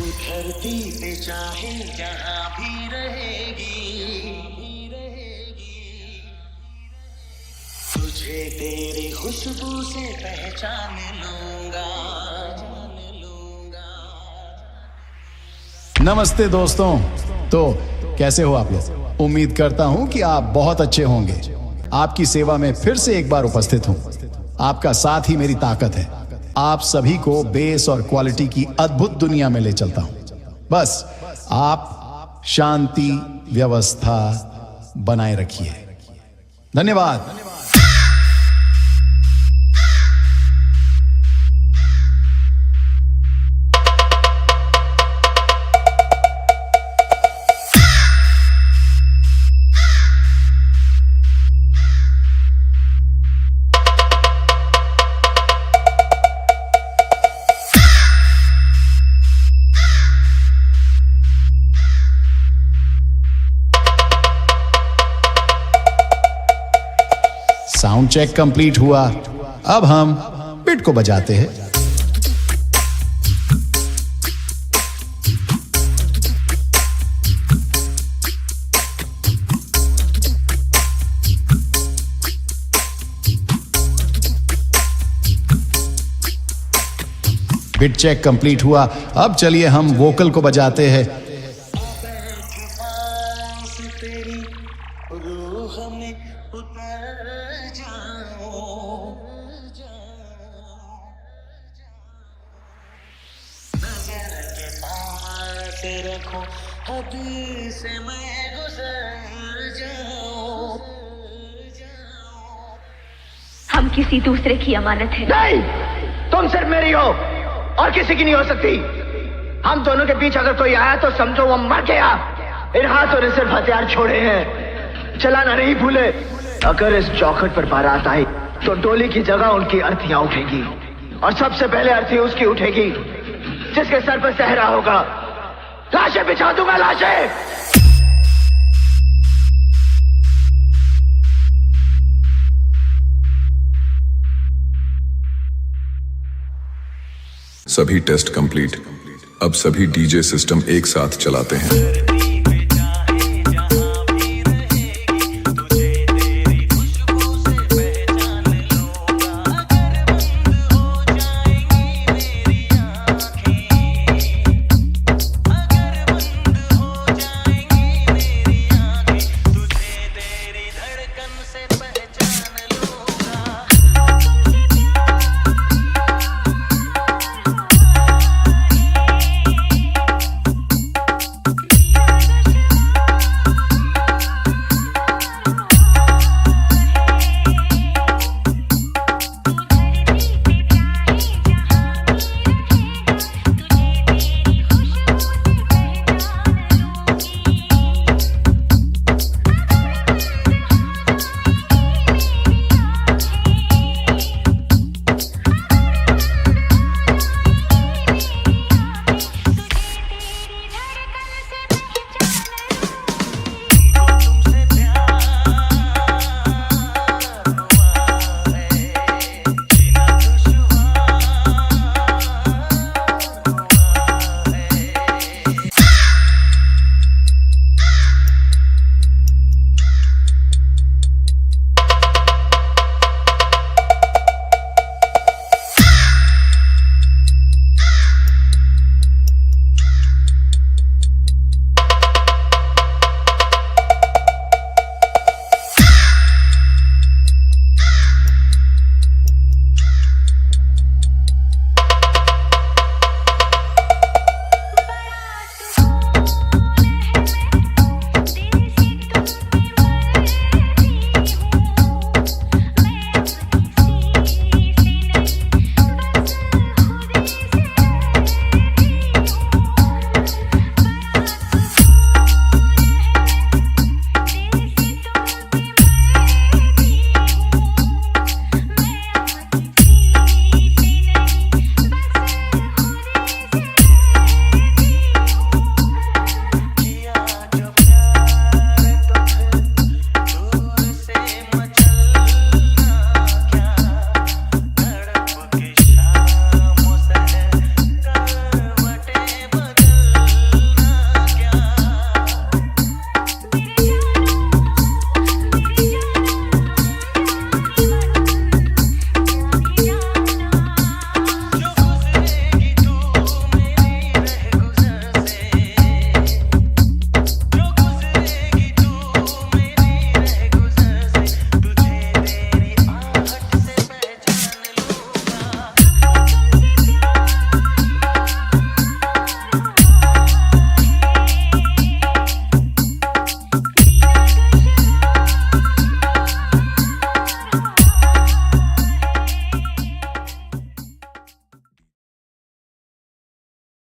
धरती पे चाहे जहाँ भी रहेगी, तुझे तेरी खुशबू से पहचान लूंगा। नमस्ते दोस्तों। तो कैसे हो आप लोग? उम्मीद करता हूं कि आप बहुत अच्छे होंगे। आपकी सेवा में फिर से एक बार उपस्थित हूं। आपका साथ ही मेरी ताकत है। आप सभी को बेस और क्वालिटी की अद्भुत दुनिया में ले चलता हूं। बस आप शांति व्यवस्था बनाए रखिए। धन्यवाद। साउंड चेक कंप्लीट हुआ। अब हम बिट को बजाते हैं। बिट चेक कंप्लीट हुआ। अब चलिए हम वोकल को बजाते हैं। रखो हद से मैं गुजर जाऊं। हम किसी दूसरे की अमानत है। नहीं, तुम सिर्फ मेरी हो और किसी की नहीं हो सकती। हम दोनों के बीच अगर कोई आया तो समझो वो मर गया। इन हाथों ने सिर्फ हथियार छोड़े हैं, चलाना नहीं भूले। अगर इस चौखट पर बारात आई तो डोली की जगह उनकी अर्थियां उठेगी और सबसे पहले अर्थी उसकी उठेगी जिसके सर पर सहरा होगा। लाशें बिछा दूंगा, लाशें। सभी टेस्ट कंप्लीट। अब सभी डीजे सिस्टम एक साथ चलाते हैं।